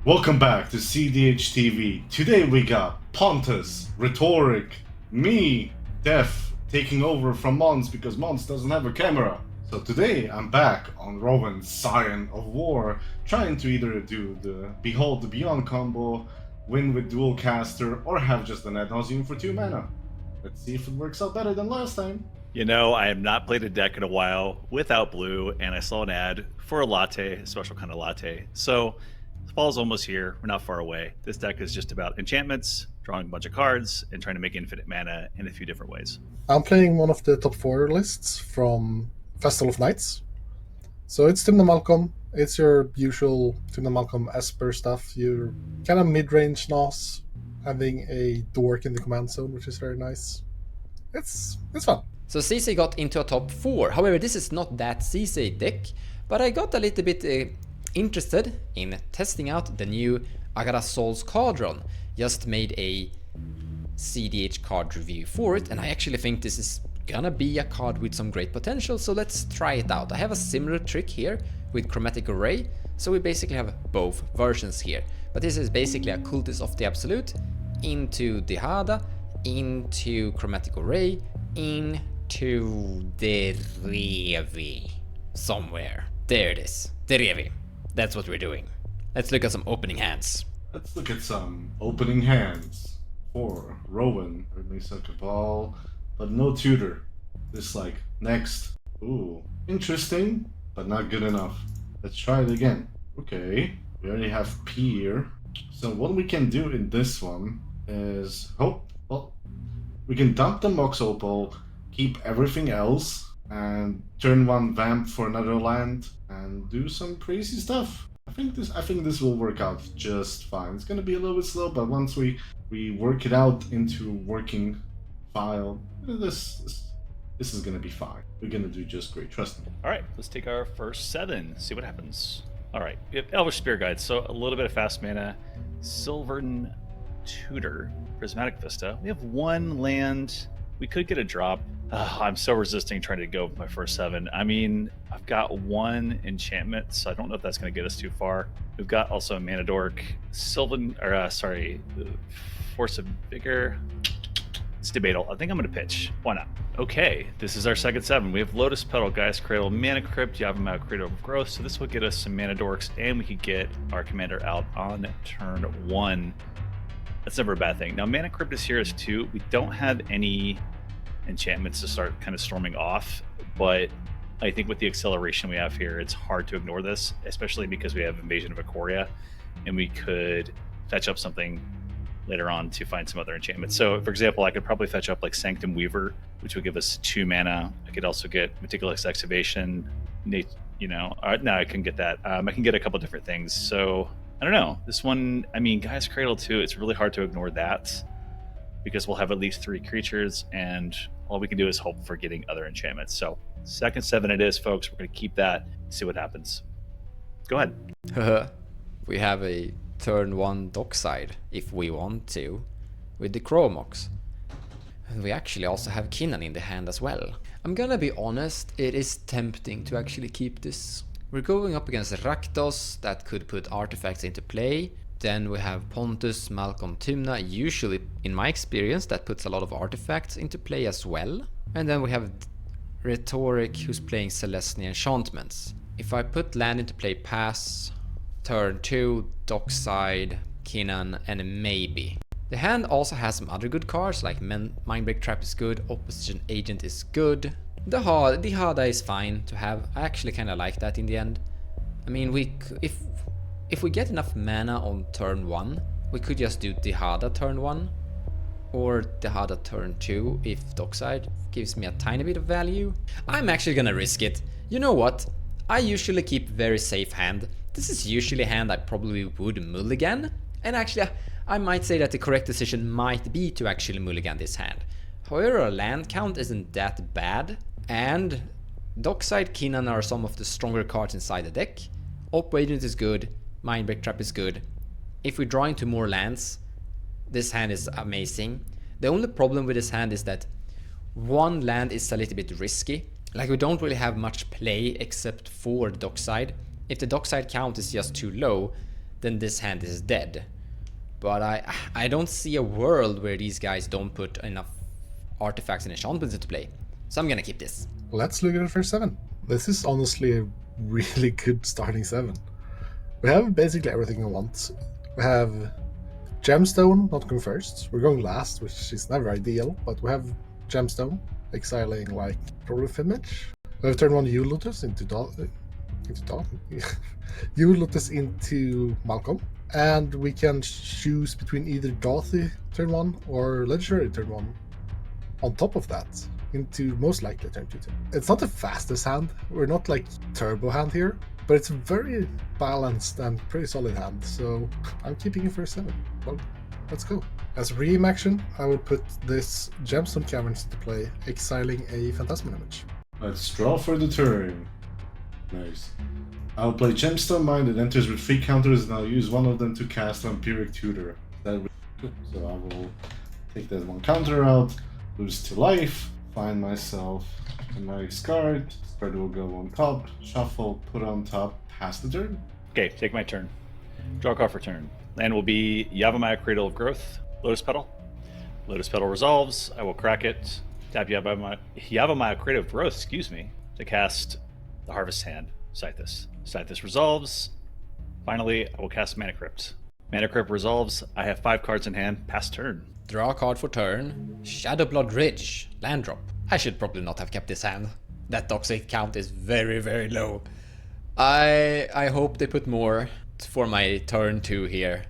Welcome back to cEDh TV. Today we got Pontus, Rhetoric, me, Def, taking over from Mons because Mons doesn't have a camera. So today I'm back on Rowen's Scion of War, trying to either do the Behold the Beyond combo, win with dual caster, or have just an ad nauseum for 2 mana. Let's see if it works out better than last time. You know, I have not played a deck in a while without blue, and I saw an ad for a latte, a special kind of latte. So fall's almost here. We're not far away. This deck is just about enchantments, drawing a bunch of cards, and trying to make infinite mana in a few different ways. I'm playing one of the top 4 lists from Festival of Nights. So it's Tymna malcome. It's your usual Tymna malcome esper stuff. You're kind of mid-range NOS, having a dork in the command zone, which is very nice. It's fun. So Sisay got into a top 4. However, this is not that Sisay deck, but I got a little bit interested in testing out the new Agara Sol's Cardron. Just made a cEDh card review for it, and I actually think this is gonna be a card with some great potential, so let's try it out. I have a similar trick here with Chromatic Array, so we basically have both versions here. But this is basically a Cultist of the Absolute into Dihada, into Chromatic Array, into Derevi. Somewhere. There it is. Derevi. That's what we're doing. Let's look at some opening hands. Let's look at some opening hands for Rowen. Mesa Cabal, but no tutor. Dislike. Next. Ooh, interesting, but not good enough. Let's try it again. Okay, we already have Peer. So what we can do in this one is we can dump the Mox Opal, keep everything else, and turn 1 vamp for another land and do some crazy stuff. I think this will work out just fine. It's gonna be a little bit slow, but once we work it out into working file, this is gonna be fine. We're gonna do just great, trust me. All right, let's take our first 7, see what happens. All right, we have Elvish Spear Guide, so a little bit of fast mana, Silvern Tutor, Prismatic Vista. We have 1 land. We could get a drop. I'm so resisting trying to go with my first 7. I mean, I've got 1 enchantment, so I don't know if that's going to get us too far. We've got also a Mana Dork, Force of Vigor. It's debatable. I think I'm going to pitch. Why not? Okay, this is our second 7. We have Lotus Petal, Gaia's Cradle, Mana Crypt, Yavimaya, Cradle of Growth. So this will get us some Mana Dorks, and we could get our commander out on turn 1. That's never a bad thing. Now, Mana Crypt is here as 2. We don't have any enchantments to start kind of storming off, but I think with the acceleration we have here, it's hard to ignore this, especially because we have Invasion of Ikoria, and we could fetch up something later on to find some other enchantments. So, for example, I could probably fetch up like Sanctum Weaver, which would give us 2 mana. I could also get Meticulous Excavation. No, I can get that. I can get a couple different things. So, I don't know. This one, I mean, Gaia's Cradle too, it's really hard to ignore that because we'll have at least 3 creatures, and all we can do is hope for getting other enchantments. So, second 7 it is, folks. We're going to keep that, see what happens. Go ahead. We have a turn 1 Dockside, if we want to, with the Chromox. And we actually also have Kinnan in the hand as well. I'm gonna be honest, it is tempting to actually keep this. We're going up against Rakdos, that could put artifacts into play. Then we have Pontus, malcome, Tymna. Usually, in my experience, that puts a lot of artifacts into play as well. And then we have Rhetoric, who's playing Celestia Enchantments. If I put land into play, pass, turn 2, Dockside, Kinnan, and maybe. The hand also has some other good cards, like Mindbreak Trap is good, Opposition Agent is good. The Hada is fine to have. I actually kind of like that in the end. I mean, if we get enough mana on turn 1, we could just do Dihada turn 1, or Dihada turn 2 if Dockside gives me a tiny bit of value. I'm actually gonna risk it. You know what? I usually keep very safe hand. This is usually a hand I probably would mulligan, and actually I might say that the correct decision might be to actually mulligan this hand. However, our land count isn't that bad, and Dockside, Kinnan are some of the stronger cards inside the deck. Op Agent is good, Mindbreak Trap is good. If we draw into more lands, this hand is amazing. The only problem with this hand is that 1 land is a little bit risky. Like, we don't really have much play except for the Dockside. If the Dockside count is just too low, then this hand is dead. But I don't see a world where these guys don't put enough artifacts and enchantments into play. So I'm gonna keep this. Let's look at the first 7. This is honestly a really good starting 7. We have basically everything we want. We have Gemstone not going first. We're going last, which is never ideal, but we have Gemstone, exiling like Prolif Image. We have turn 1 Yule Lotus into Yule Lotus into malcome. And we can choose between either Dauthi turn 1 or Legendary turn 1 on top of that into most likely turn 2. It's not the fastest hand. We're not like turbo hand here, but it's a very balanced and pretty solid hand. So I'm keeping it for 7. Well, let's go. As ream action, I will put this Gemstone Caverns into play, exiling a Phantasmal Image. Let's draw for the turn. Nice. I'll play Gemstone Mine that enters with 3 counters, and I'll use one of them to cast Vampiric Tutor. That will good. So I will take that 1 counter out, lose 2 life, find myself a nice card. This card will go on top, shuffle, put on top, pass the turn. Okay, take my turn. Draw a card for turn. Land will be Yavimaya, Cradle of Growth, Lotus Petal. Lotus Petal resolves. I will crack it. Tap Yavimaya, Cradle of Growth, to cast the Harvest Hand, Sythis. Sythis resolves. Finally, I will cast Mana Crypt. Mana Crypt resolves. I have 5 cards in hand. Pass turn. Draw a card for turn. Shadowblood Ridge, land drop. I should probably not have kept this hand. That toxic count is very, very low. I hope they put more for my turn 2 here.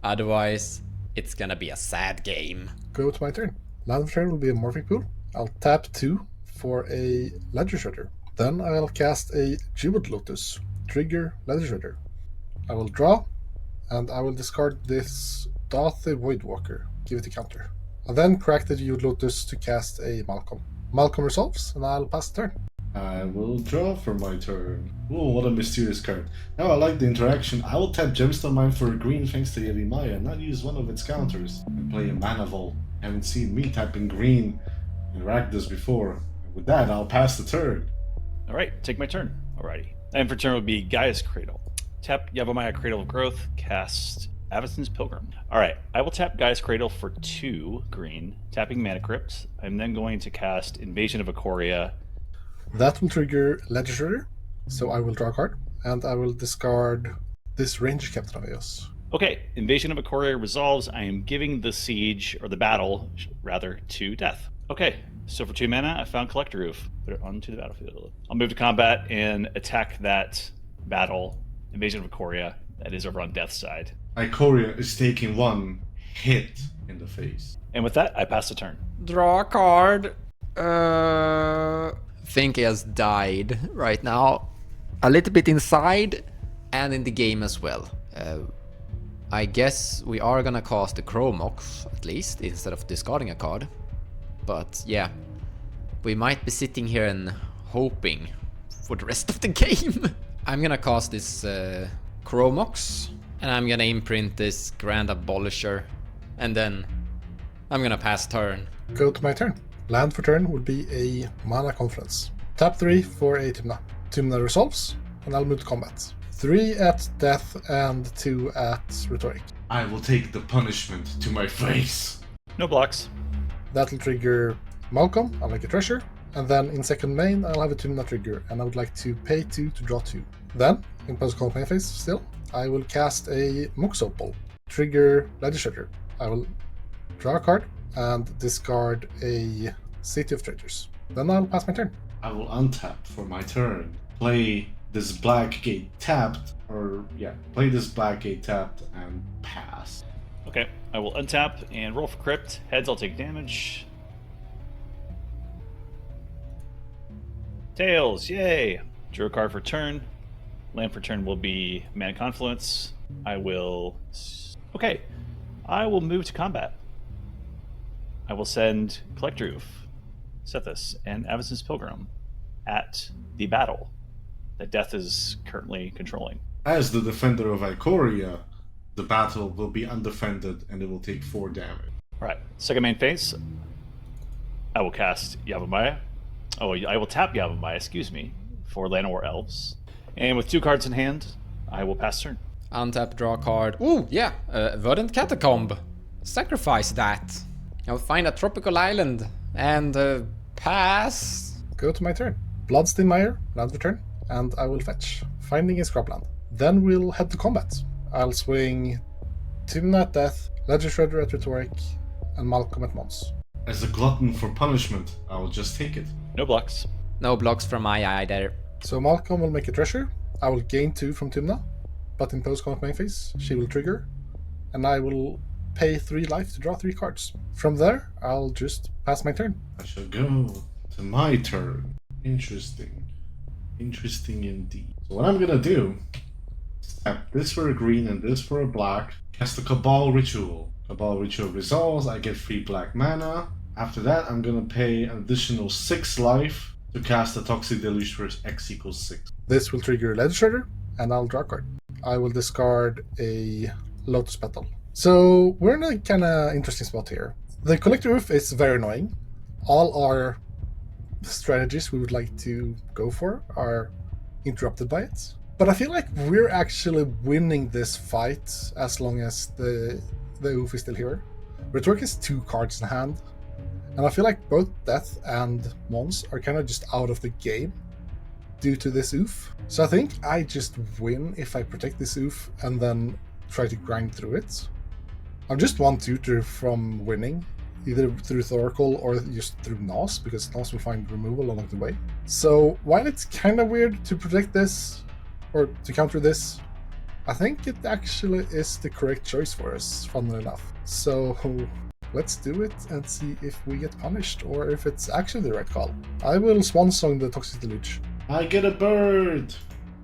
Otherwise, it's gonna be a sad game. Go to my turn. Land for turn will be a Morphic Pool. I'll tap 2 for a Ledger Shredder. Then I'll cast a Jeweled Lotus. Trigger Ledger Shredder. I will draw, and I will discard this Dauthi Voidwalker. Give it a counter. I'll then crack the Jeweled Lotus to cast a malcome. Malcome resolves, and I'll pass the turn. I will draw for my turn. Ooh, what a mysterious card. Now I like the interaction. I will tap Gemstone Mine for a green thanks to Yavimaya and not use one of its counters. And play a Mana Vault. Haven't seen me tapping green in Rakdos before. And with that, I'll pass the turn. Alright, take my turn. Alrighty. And for turn would be Gaia's Cradle. Tap Yavimaya, Cradle of Growth, cast Avacyn's Pilgrim. Alright, I will tap Gaia's Cradle for 2 green, tapping Mana Crypt. I'm then going to cast Invasion of Ikoria. That will trigger Ledger Shredder, so I will draw a card, and I will discard this Ranger Captain of Eos. Okay, Invasion of Ikoria resolves. I am giving the siege, or the battle, rather, to death. Okay, so for 2 mana, I found Collector Roof. Put it onto the battlefield. I'll move to combat and attack that battle, Invasion of Ikoria, that is over on death's side. Ikoria is taking 1 hit in the face. And with that, I pass the turn. Draw a card. Think he has died right now. A little bit inside and in the game as well. I guess we are gonna cast the Chromox at least instead of discarding a card. But yeah, we might be sitting here and hoping for the rest of the game. I'm gonna cast this Chromox and I'm gonna imprint this Grand Abolisher and then I'm gonna pass turn. Go to my turn. Land for turn would be a Mana Conference. Tap 3 for a Tymna. Tymna resolves, and I'll move to combat. 3 at death and 2 at rhetoric. I will take the punishment to my face. No blocks. That'll trigger malcome, I'll make a treasure, and then in second main I'll have a Tymna trigger, and I would like to pay 2 to draw 2. Then, in post-combat phase still, I will cast a Mox Opal. Trigger Ledger Shredder. I will draw a card and discard a City of Traitors. Then I'll pass my turn. I will untap for my turn. Play this black gate tapped, play this black gate tapped and pass. Okay, I will untap and roll for Crypt. Heads, I'll take damage. Tails, yay! Drew a card for turn. Land for turn will be Mana Confluence. I will move to combat. I will send Collector Roof, Sythis, and Avacyn's Pilgrim at the battle that Death is currently controlling. As the defender of Ikoria, the battle will be undefended and it will take 4 damage. Alright, second main phase. I will cast Yavimaya. I will tap Yavimaya, for Llanowar Elves. And with 2 cards in hand, I will pass turn. Untap, draw a card. Ooh, yeah, Verdant Catacomb. Sacrifice that. I'll find a tropical island and pass. Go to my turn. Bloodstain Mire, land return, and I will fetch, finding a scrubland. Then we'll head to combat. I'll swing Tymna at Death, Ledger Shredder at Rhetoric, and Malcome at Mons. As a glutton for punishment, I will just take it. No blocks. No blocks from my either. So Malcome will make a treasure. I will gain 2 from Tymna, but in post-combat main phase, she will trigger, and I will pay 3 life to draw 3 cards. From there, I'll just pass my turn. I shall go to my turn. Interesting. Interesting indeed. So what I'm gonna do is tap this for a green and this for a black. Cast the Cabal Ritual. Cabal Ritual resolves, I get 3 black mana. After that, I'm gonna pay an additional 6 life to cast the Toxic Deluge for X equals 6. This will trigger Ledger Shredder, and I'll draw a card. I will discard a Lotus Petal. So we're in a kind of interesting spot here. The Collector Roof is very annoying. All our strategies we would like to go for are interrupted by it. But I feel like we're actually winning this fight as long as the Oof is still here. Rhetoric has 2 cards in hand, and I feel like both Death and Mons are kind of just out of the game due to this Oof. So I think I just win if I protect this Oof and then try to grind through it. I'm just 1 tutor from winning, either through Thoracle or just through Nos, because Nos will find removal along the way. So while it's kind of weird to protect this, or to counter this, I think it actually is the correct choice for us, funnily enough. So let's do it and see if we get punished, or if it's actually the right call. I will Swan Song the Toxic Deluge. I get a bird!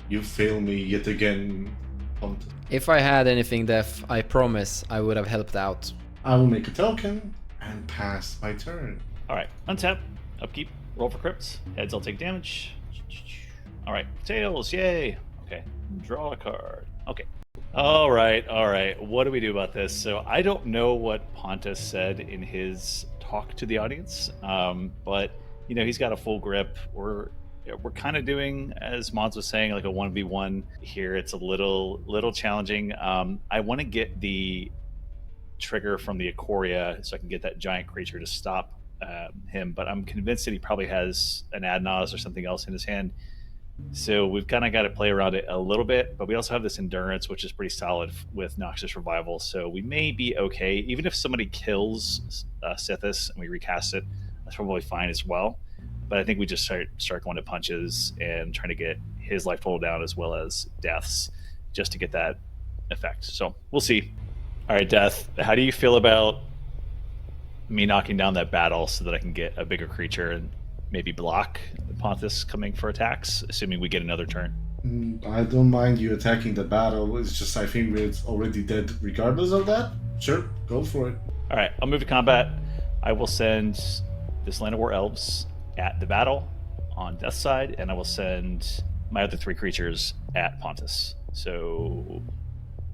You fail me yet again, Pontus. If I had anything deaf, I promise I would have helped out. I will make a token and pass my turn. Alright, untap, upkeep, roll for crypts. Heads, I'll take damage. Alright, tails, yay! Okay, draw a card. Okay. Alright. What do we do about this? So I don't know what Pontus said in his talk to the audience, but you know, he's got a full grip. We're kind of doing, as Mons was saying, like a 1v1 here. It's a little challenging. I want to get the trigger from the Ikoria so I can get that giant creature to stop him, but I'm convinced that he probably has an Adnos or something else in his hand. So we've kind of got to play around it a little bit, but we also have this endurance, which is pretty solid with Noxious Revival. So we may be okay. Even if somebody kills Sythis and we recast it, that's probably fine as well. But I think we just start going to punches and trying to get his life total down as well as Death's, just to get that effect. So we'll see. All right, Death, how do you feel about me knocking down that battle so that I can get a bigger creature and maybe block Pontus coming for attacks, assuming we get another turn? I don't mind you attacking the battle. It's just I think it's already dead regardless of that. Sure, go for it. All right, I'll move to combat. I will send this Land of War Elves at the battle on Death's side, and I will send my other 3 creatures at Pontus. So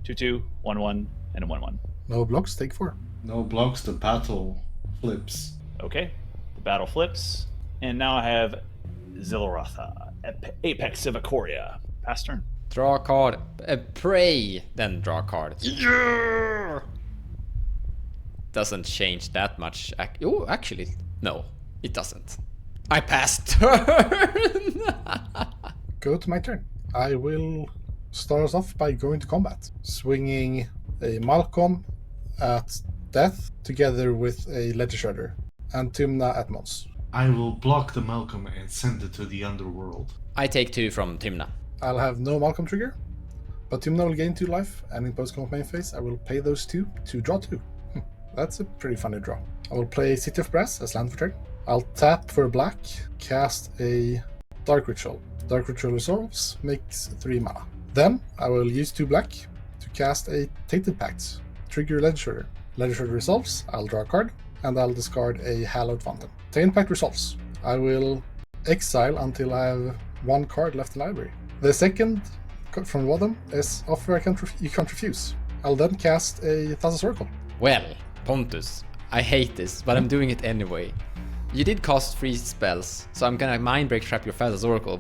2/2, 1/1, and a 1/1. No blocks, take 4. No blocks, the battle flips. Okay, the battle flips, and now I have Zillaratha, Apex of Ikoria. Pass turn. Draw a card. Pray, then draw a card. Yeah! Doesn't change that much. Oh, actually, no, it doesn't. I passed turn! Go to my turn. I will start us off by going to combat. Swinging a Malcome at Death together with a Ledger Shredder, and Tymna at Mons. I will block the Malcolm and send it to the underworld. I take 2 from Tymna. I'll have no Malcome trigger, but Tymna will gain 2 life, and in post-combat main phase I will pay those 2 to draw 2. That's a pretty funny draw. I will play City of Brass as land for turn. I'll tap for black, cast a Dark Ritual. Dark Ritual resolves, makes 3 mana. Then I will use 2 black to cast a Tainted Pact. Trigger Ledger Shredder. Ledger Shredder resolves, I'll draw a card, and I'll discard a Hallowed Fountain. Tainted Pact resolves. I will exile until I have 1 card left in the library. The second from the bottom is offer you can't refuse. I'll then cast a Thassa's Oracle. Well, Pontus, I hate this, but I'm doing it anyway. You did cast 3 spells, so I'm gonna Mindbreak Trap your Thassa's Oracle,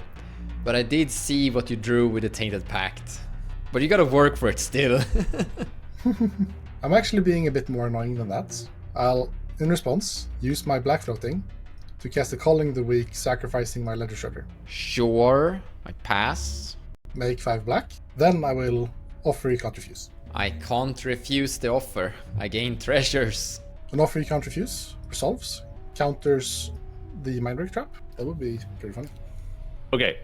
but I did see what you drew with the Tainted Pact. but you gotta work for it still. I'm actually being a bit more annoying than that. I'll, in response, use my black floating to cast a Calling the Weak, sacrificing my Ledger Shredder. Sure, I pass. Make 5 black. Then I will offer you can't refuse. I can't refuse the offer. I gain treasures. An offer you can't refuse resolves, counters the Mind Break trap. That would be pretty funny. Okay,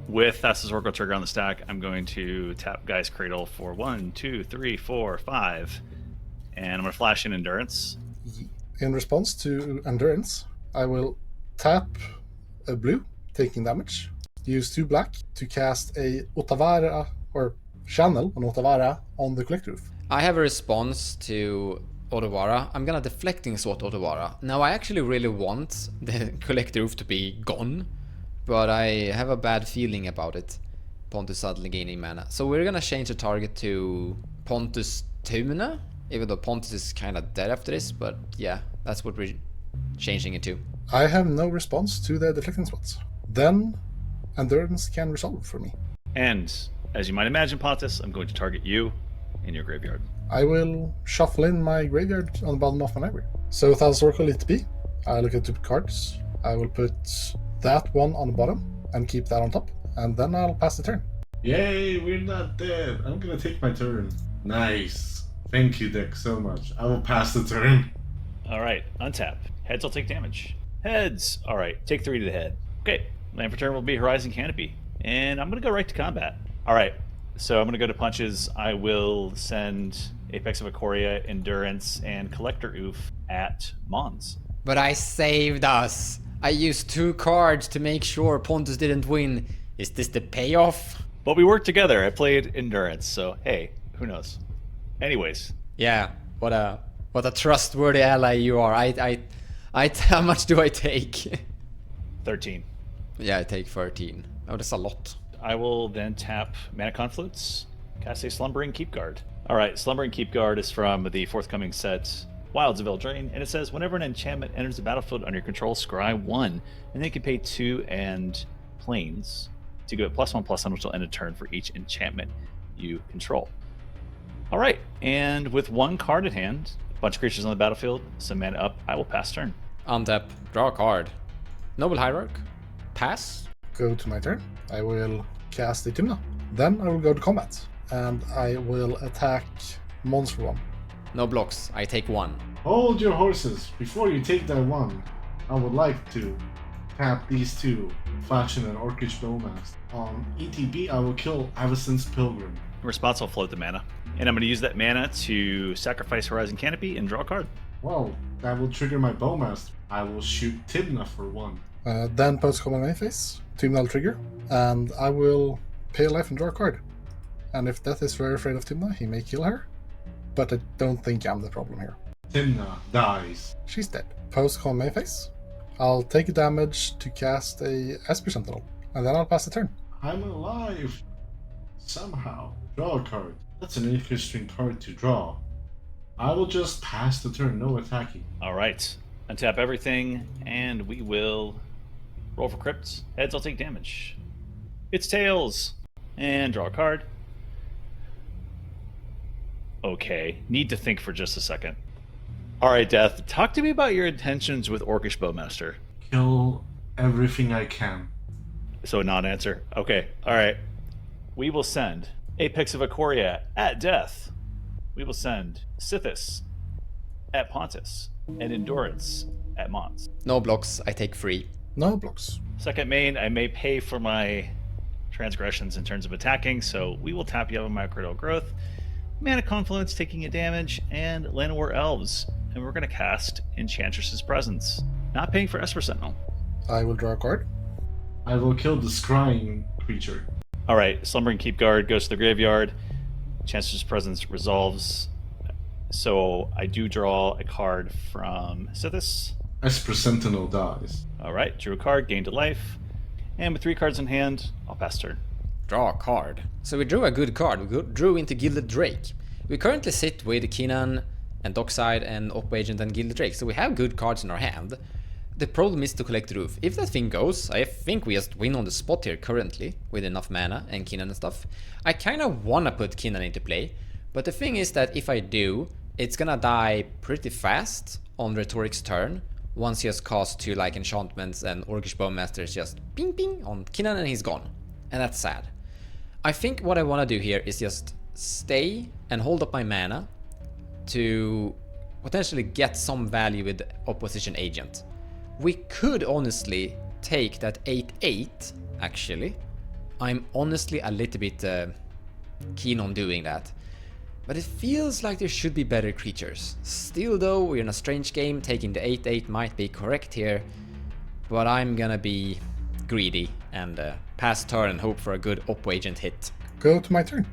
with fastest Oracle trigger on the stack, I'm going to tap Guy's Cradle for 1, 2, 3, 4, 5. And I'm going to flash in Endurance. In response to Endurance, I will tap a blue, taking damage. Use 2 black to cast a Otavara, or channel an Otavara on the Collect Roof. I have a response to Otavara. I'm gonna Deflecting Sword Otavara. Now I actually really want the Collect Roof to be gone, but I have a bad feeling about it. Pontus suddenly gaining mana. So we're gonna change the target to Pontus Tymna, even though Pontus is kinda dead after this, but yeah, that's what we're changing it to. I have no response to the deflecting spots. Then Endurance can resolve for me. And as you might imagine, Pontus, I'm going to target you in your graveyard. I will shuffle in my graveyard on the bottom of my library. So with Thalas Oracle it be, I look at 2 cards. I will put that one on the bottom and keep that on top, and then I'll pass the turn. Yay, we're not dead. I'm gonna take my turn. Nice. Thank you, Dick, so much. I will pass the turn. All right, untap. Heads will take damage. Heads. All right, take 3 to the head. Okay, land for turn will be Horizon Canopy. And I'm going to go right to combat. All right, so I'm going to go to punches. I will send Apex of Ikoria, Endurance, and Collector Oof at Mons. But I saved us. I used 2 cards to make sure Pontus didn't win. Is this the payoff? But we worked together. I played Endurance, so hey, who knows? Anyways. Yeah, what a trustworthy ally you are. How much do I take? 13. Yeah, I take 13. Oh, that's a lot. I will then tap Mana Confluence, cast a Slumbering Keep Guard. Alright, Slumbering Keep Guard is from the forthcoming set Wilds of Eldraine, and it says whenever an enchantment enters the battlefield under your control, scry 1, and then you can pay 2 and Plains to go at +1/+1, which will end a turn for each enchantment you control. Alright, and with 1 card in hand, a bunch of creatures on the battlefield, some mana up, I will pass turn. Untap, draw a card. Noble Hierarch, pass. Go to my turn. I will cast a Tymna. Then I will go to combat, and I will attack Mons for 1. No blocks, I take 1. Hold your horses. Before you take that one, I would like to tap these 2, Fashion and Orcish Bowmast. On ETB, I will kill Avacyn's Pilgrim. In response, I'll float the mana. And I'm going to use that mana to sacrifice Horizon Canopy and draw a card. Well, that will trigger my Bowmast. I will shoot Tymna for 1. Then post-combat main phase, Tymna will trigger, and I will pay a life and draw a card. And if Death is very afraid of Tymna, he may kill her, but I don't think I'm the problem here. Tymna dies. She's dead. Post-combat main phase, I'll take damage to cast a Esper Sentinel, and then I'll pass the turn. I'm alive. Somehow. Draw a card. That's an interesting card to draw. I will just pass the turn, no attacking. Alright, untap everything, and we will roll for crypts. Heads, I'll take damage. It's tails! And draw a card. Okay, need to think for just a second. Alright, Death, talk to me about your intentions with Orcish Bowmaster. Kill everything I can. So a non-answer. Okay, alright. We will send Apex of Ikoria at Death. We will send Sythis at Pontus and Endurance at Mons. No blocks, I take 3. No blocks. Second main, I may pay for my transgressions in terms of attacking, so we will tap you out of my critical growth, Mana Confluence taking a damage, and Llanowar Elves. And we're going to cast Enchantress's Presence. Not paying for Esper Sentinel. I will draw a card. I will kill the scrying creature. Alright, Slumbering Keep Guard goes to the graveyard. Enchantress's Presence resolves. So I do draw a card from Sythis. Esper Sentinel dies. Alright, drew a card, gained a life. And with 3 cards in hand, I'll pass turn. Draw a card. So we drew a good card. We drew into Gilded Drake. We currently sit with Kinnan and Dockside and Op Agent and Gilded Drake. So we have good cards in our hand. The problem is to collect roof. If that thing goes, I think we just win on the spot here currently with enough mana and Kinnan and stuff. I kind of want to put Kinnan into play, but the thing is that if I do, it's gonna die pretty fast on Rhetoric's turn once he has cast 2 like enchantments and Orcish Bowmaster is just ping ping on Kinnan and he's gone. And that's sad. I think what I want to do here is just stay and hold up my mana to potentially get some value with Opposition Agent. We could honestly take that 8/8 actually. I'm honestly a little bit keen on doing that. But it feels like there should be better creatures. Still though, we're in a strange game, taking the 8/8 might be correct here. But I'm gonna be greedy and pass turn and hope for a good Oppo Agent hit. Go to my turn.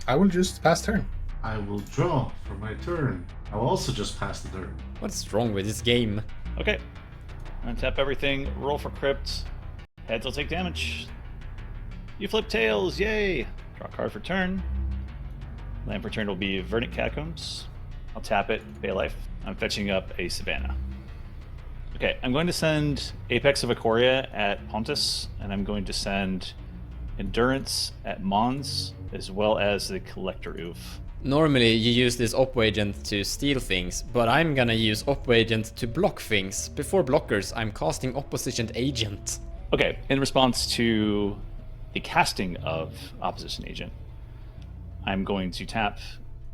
I will just pass turn. I will draw for my turn. I will also just pass the turn. What's wrong with this game? Okay. Untap everything, roll for crypt. Heads will take damage. You flip tails, yay! Draw a card for turn. Land for turn will be Verdant Catacombs. I'll tap it, pay life. I'm fetching up a Savannah. Okay, I'm going to send Apex of Ikoria at Pontus, and I'm going to send Endurance at Mons, as well as the Collector Oof. Normally you use this Oppo Agent to steal things, but I'm gonna use Oppo Agent to block things. Before blockers, I'm casting Opposition Agent. Okay, in response to the casting of Opposition Agent, I'm going to tap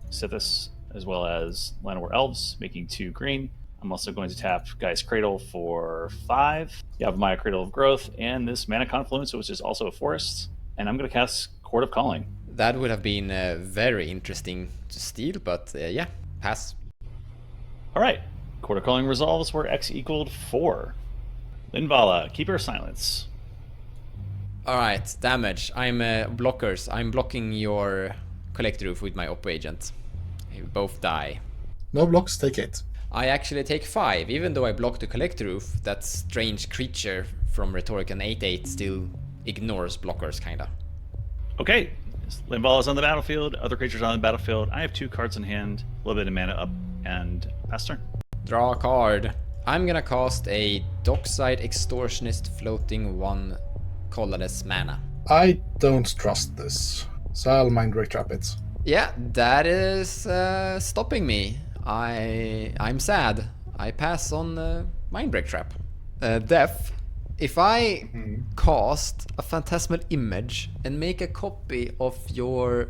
Sythis as well as Llanowar Elves, making 2 green. I'm also going to tap Gaia's Cradle for 5. You have Maya Cradle of Growth and this Mana Confluence, which is also a forest. And I'm going to cast Court of Calling. That would have been very interesting to steal, but yeah, pass. Alright, Court of Calling resolves where X equaled 4. Linvala, Keeper of Silence. Alright, damage. I'm blockers. I'm blocking your Collector Roof with my Oppo Agent. You both die. No blocks, take 8. I actually take 5, even though I block the Collector Roof. That strange creature from Rhetoric and 8/8 still ignores blockers, kinda. Okay, Linvala is on the battlefield, other creatures on the battlefield. I have 2 cards in hand, a little bit of mana up, and pass turn. Draw a card. I'm gonna cast a Dockside Extortionist floating 1 colorless mana. I don't trust this, so I'll mind break trap it. Yeah, that is stopping me. I'm sad. I pass on Mindbreak Trap. Def, if I cast a Phantasmal Image and make a copy of your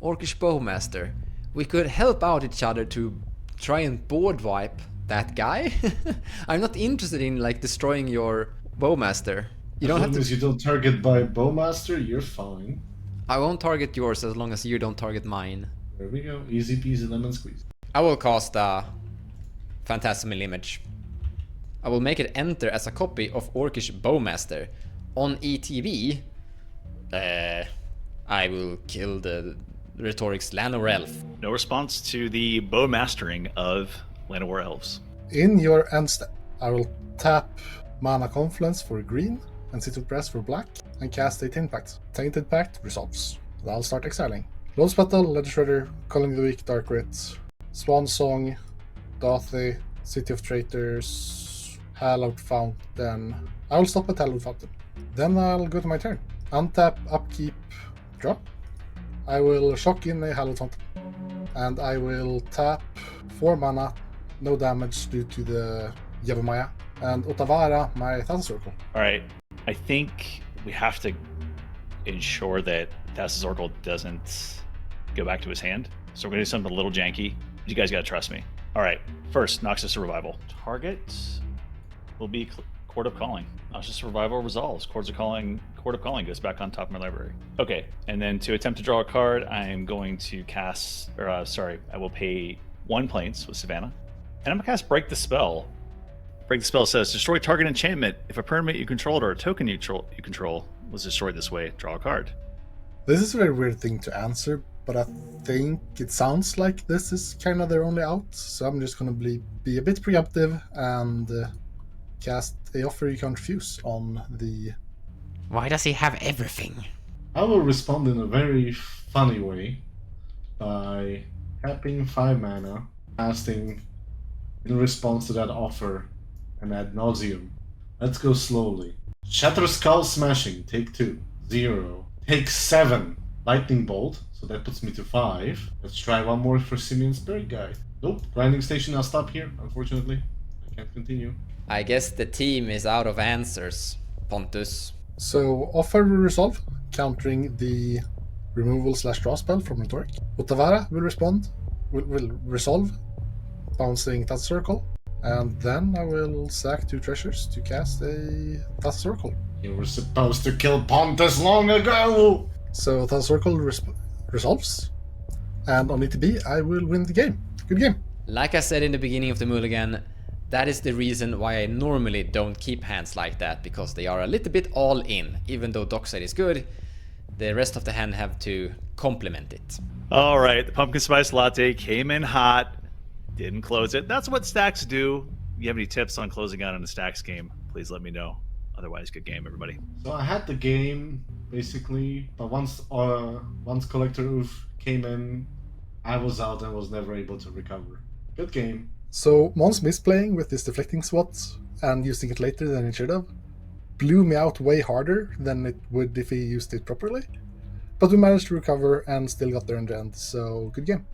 Orcish Bowmaster, we could help out each other to try and board wipe that guy. I'm not interested in like destroying your Bowmaster. You don't have to. As long as you don't target by Bowmaster, you're fine. I won't target yours as long as you don't target mine. There we go. Easy peasy lemon squeeze. I will cast a Phantasmal Image. I will make it enter as a copy of Orcish Bowmaster. On ETB, I will kill the Rhetoric's Llanowar Elf. No response to the bow mastering of Llanowar Elves. In your end step, I will tap Mana Confluence for green and Sit with Press for black and cast a Tainted Pact. Tainted Pact resolves. And I'll start exiling. Lotus Petal, Ledger Shredder, Calling the Weak, Dark Rit, Swan Song, Dothy, City of Traitors, Hallowed Fountain. I will stop at Hallowed Fountain. Then I'll go to my turn. Untap, upkeep, drop. I will shock in a Hallowed Fountain. And I will tap 4 mana, no damage due to the Yavimaya. And Otavara, my Thassa's Oracle. Alright, I think we have to ensure that Thassa's Oracle doesn't go back to his hand. So we're going to do something a little janky. You guys got to trust me. Alright, first, Noxus Revival. Target will be Court of Calling. Noxus Revival resolves. Court of Calling goes back on top of my library. Okay, and then to attempt to draw a card, I am going to cast, I will pay 1 Plains with Savannah. And I'm going to cast Break the Spell. Break the Spell says, destroy target enchantment. If a permanent you controlled or a token you control was destroyed this way, draw a card. This is a very weird thing to answer, but I think it sounds like this is kind of their only out, so I'm just going to be a bit preemptive and cast a Offer You Can't Refuse on the... Why does he have everything? I will respond in a very funny way by tapping 5 mana, casting in response to that offer and ad nauseum. Let's go slowly. Shatter Skull Smashing, take 2. 0. Take 7. Lightning Bolt, so that puts me to 5. Let's try one more for Simeon Spirit Guide. Nope, grinding station, I'll stop here, unfortunately. I can't continue. I guess the team is out of answers, Pontus. So offer will resolve, countering the removal / draw spell from Rhetoric. Otavara will will resolve, bouncing Task Circle. And then I will sack 2 treasures to cast a Task Circle. You were supposed to kill Pontus long ago! So Task Circle resolves. And on ETB, I will win the game. Good game. Like I said in the beginning of the mulligan, that is the reason why I normally don't keep hands like that, because they are a little bit all in. Even though Dockside is good, the rest of the hand have to complement it. All right, the pumpkin spice latte came in hot, didn't close it. That's what Stax do. If you have any tips on closing out on a Stax game, please let me know. Otherwise, good game, everybody. So I had the game, basically, but once Collector Oof came in, I was out and was never able to recover. Good game. So Mons misplaying with his deflecting swat and using it later than it should have blew me out way harder than it would if he used it properly. But we managed to recover and still got there in the end, so good game.